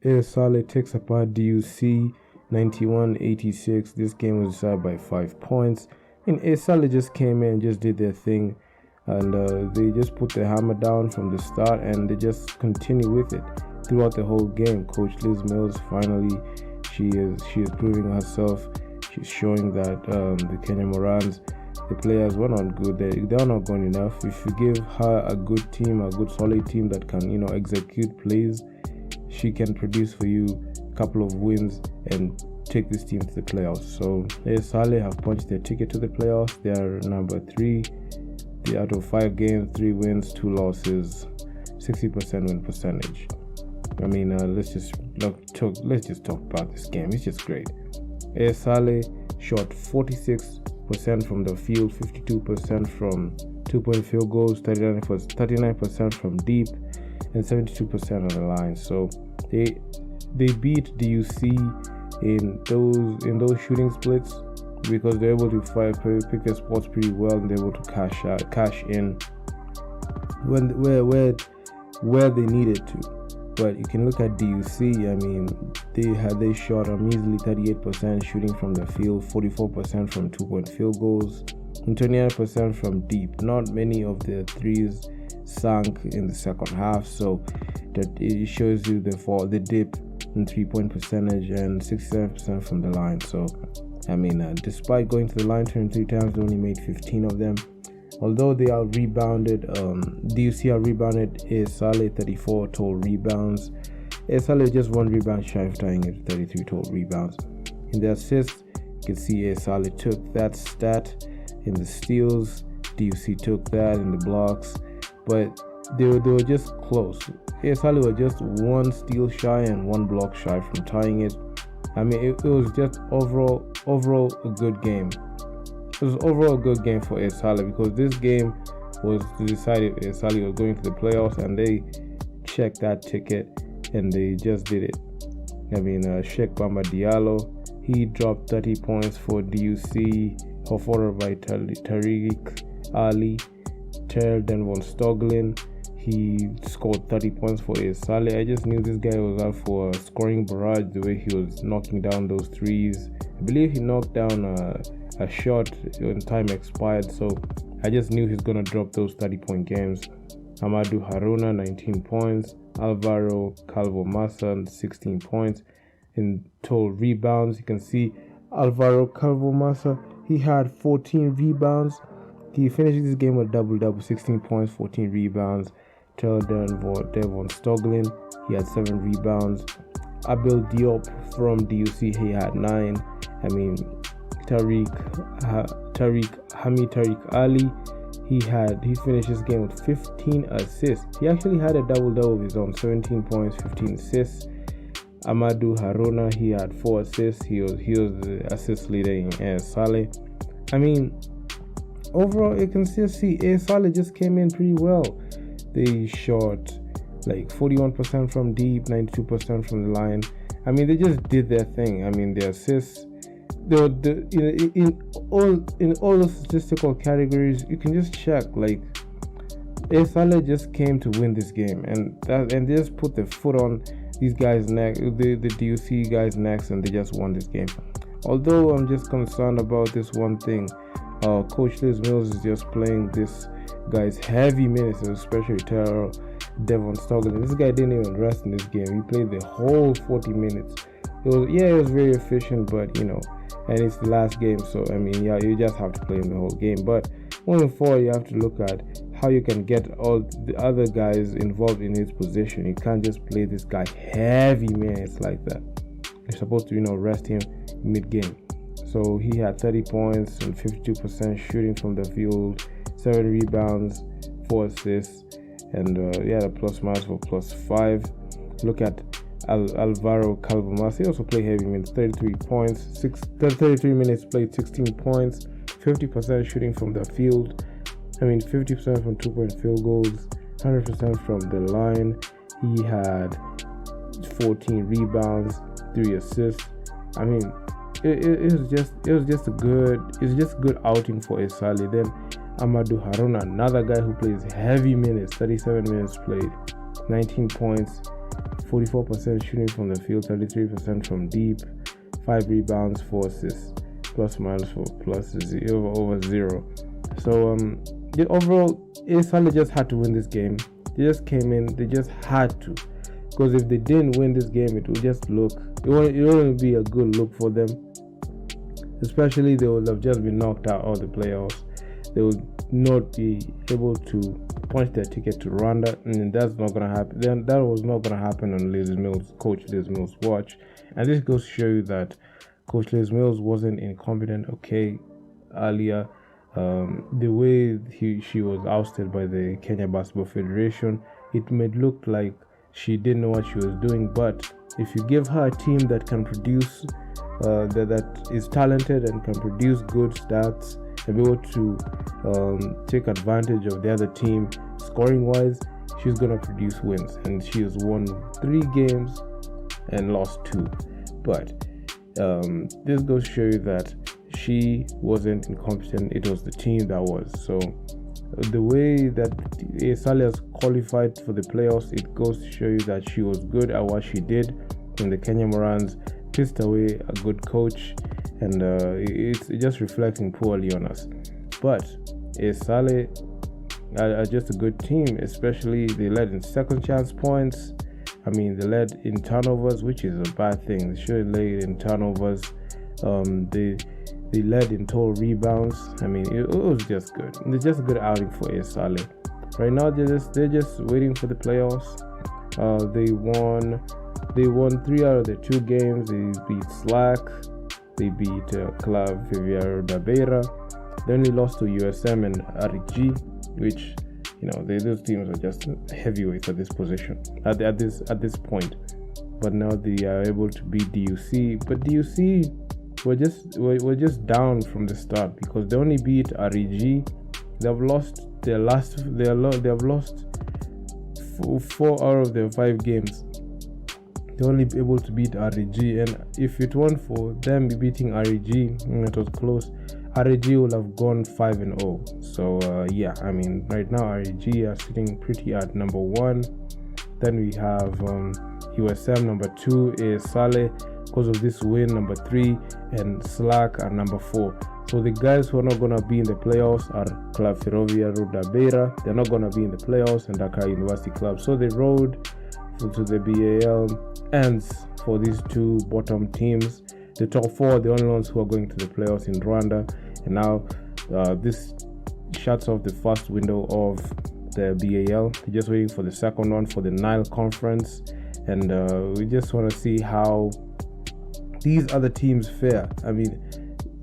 Salé takes apart DUC 91-86. This game was decided by 5 points. And Salé just came in, just did their thing, and they just put the hammer down from the start, and they just continue with it throughout the whole game. Coach Liz Mills finally, she is proving herself. She's showing that the Kenya Morans, the players were not good. They're not good enough. If you give her a good team, a good solid team that can execute plays, she can produce for you a couple of wins and take this team to the playoffs. So Salé have punched their ticket to the playoffs. They are number 3. Out of 5 games, 3 wins, 2 losses, 60% win percentage. I mean, let's just talk about this game. It's just great. Salé shot 46% from the field, 52% from 2-point field goals, 39% from deep, and 72% on the line. So they beat DUC in those shooting splits because they're able to pick their spots pretty well, and they're able to cash in where they needed to. But you can look at DUC. I mean, they shot a measly 38% shooting from the field, 44% from 2-point field goals, and 29% from deep. Not many of their threes sank in the second half, so that it shows you the dip in 3-point percentage, and 67% from the line. So I mean, despite going to the line 23 times, they only made 15 of them. Although they are rebounded, DUC are rebounded Salé 34 total rebounds. Salé just 1 rebound shy of tying it to 33 total rebounds. In the assists, you can see Salé took that stat. In the steals, DUC took that. In the blocks, but they were just close. Salé were just 1 steal shy and 1 block shy from tying it. I mean, it was just overall a good game. It was overall a good game for Salé, because this game was decided Salé was going to the playoffs, and they checked that ticket and they just did it. I mean, Sheikh Bamba Diallo, he dropped 30 points for DUC, followed by Tariq Ali. Terrell von Stoglin, he scored 30 points for Salé. I just knew this guy was out for a scoring barrage, the way he was knocking down those threes. I believe he knocked down a shot when time expired, so I just knew he's gonna drop those 30-point games. Amadou Haruna, 19 points. Alvaro Calvo Massa, 16 points. In total rebounds, you can see Alvaro Calvo Massa, he had 14 rebounds. He finished this game with double-double, 16 points, 14 rebounds. Devon Stoglin, he had 7 rebounds. Abel Diop from DUC, he had 9. I mean, Tariq Ali, he finished this game with 15 assists. He actually had a double-double of his own, 17 points, 15 assists. Amadou Haruna, he had 4 assists. He was the assist leader in Salé. I mean, overall, you can still see Salé just came in pretty well. They shot like 41% from deep, 92% from the line. I mean, they just did their thing. I mean, their assists, in all the statistical categories, you can just check. Like, Salé just came to win this game, and they just put their foot on these guys' neck, the DUC guys' necks, and they just won this game. Although I'm just concerned about this one thing. Coach Liz Mills is just playing this guy's heavy minutes, especially Devon Stoglin. This guy didn't even rest in this game. He played the whole 40 minutes. It was very efficient, but and it's the last game, so I mean, you just have to play him the whole game. But moving forward, you have to look at how you can get all the other guys involved in his position. You can't just play this guy heavy minutes like that. You're supposed to rest him mid-game. So he had 30 points and 52% shooting from the field, 7 rebounds, 4 assists, and he had a plus-minus for +5. Look at Alvaro Calvo Massa. He also played heavy minutes, 33 points, 33 minutes played, 16 points, 50% shooting from the field. I mean, 50% from 2-point field goals, 100% from the line. He had 14 rebounds, 3 assists. I mean, it was just a good outing for Salé. Then Amadou Haruna, another guy who plays heavy minutes, 37 minutes played, 19 points, 44% shooting from the field, 33% from deep, 5 rebounds, 4 assists, plus minus 4, plus 0 over 0. So the overall, Salé just had to win this game. They just came in, they just had to, because if they didn't win this game, it wouldn't be a good look for them. Especially they would have just been knocked out of the playoffs. They would not be able to punch their ticket to Rwanda, and that's not gonna happen. Then that was not gonna happen on Coach Liz Mills' watch. And this goes to show you that Coach Liz Mills wasn't incompetent. Okay, earlier, the way she was ousted by the Kenya Basketball Federation, it made look like she didn't know what she was doing. But if you give her a team that can produce, that is talented and can produce good stats and be able to take advantage of the other team scoring wise, she's gonna produce wins. And she has won 3 games and lost 2. But this goes to show you that she wasn't incompetent, it was the team that was. So the way that Salé has qualified for the playoffs, it goes to show you that she was good at what she did. And the Kenya Morans pissed away a good coach, and it's just reflecting poorly on us. But Salé are just a good team, especially they led in second chance points. I mean, they led in turnovers, which is a bad thing. They shouldn't lead in turnovers. They led in total rebounds. I mean, it was just good. It's just a good outing for Salé. Right now, they're just waiting for the playoffs. They won 3 out of their 2 games. They beat Slack. They beat Club Viviero da Beira. They only lost to USM and RG, which, those teams are just heavyweights at this position, at this point. But now they are able to beat DUC. But DUC were just down from the start because they only beat REG. They have lost they have lost 4 out of their 5 games. They're only able to beat REG, and if it weren't for them beating REG, it was close, REG will have gone 5-0. So I mean, right now REG are sitting pretty at number 1. Then we have USM number 2 is Salé because of this win, number 3, and Slack are number 4. So the guys who are not going to be in the playoffs are Club Ferroviario da Beira. They're not going to be in the playoffs, and Dakar University Club. So the road to the BAL ends for these 2 bottom teams. The top 4 are the only ones who are going to the playoffs in Rwanda. And now this shuts off the first window of the BAL. We're just waiting for the second one for the Nile Conference. And we just want to see how these other teams fare. I mean,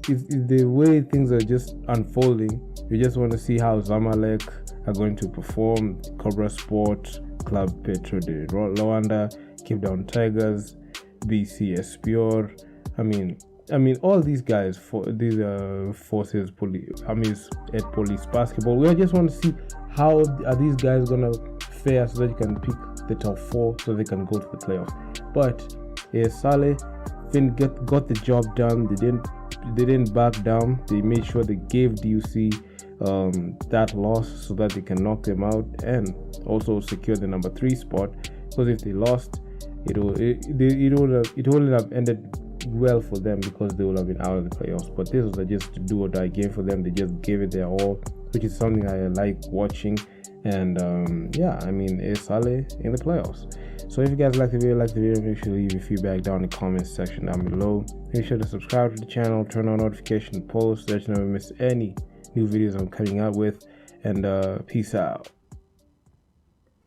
the way things are just unfolding, we just want to see how Zamalek are going to perform, Cobra Sport, Club Petro de Luanda, Cape Town Tigers, BC Espior. I mean, all these guys for these forces, at police basketball. We just want to see how are these guys gonna fare so that you can pick the top 4 so they can go to the playoffs. But Salé got the job done. They didn't back down. They made sure they gave DUC that loss so that they can knock them out and also secure the number 3 spot. Because if they lost, it wouldn't have ended well for them because they would have been out of the playoffs. But this was just a do or die game for them. They just gave it their all, which is something I like watching. And Salé in the playoffs. So if you guys like the video, make sure to leave your feedback down in the comments section down below. Make sure to subscribe to the channel, turn on notification posts so that you never miss any new videos I'm coming out with. And peace out.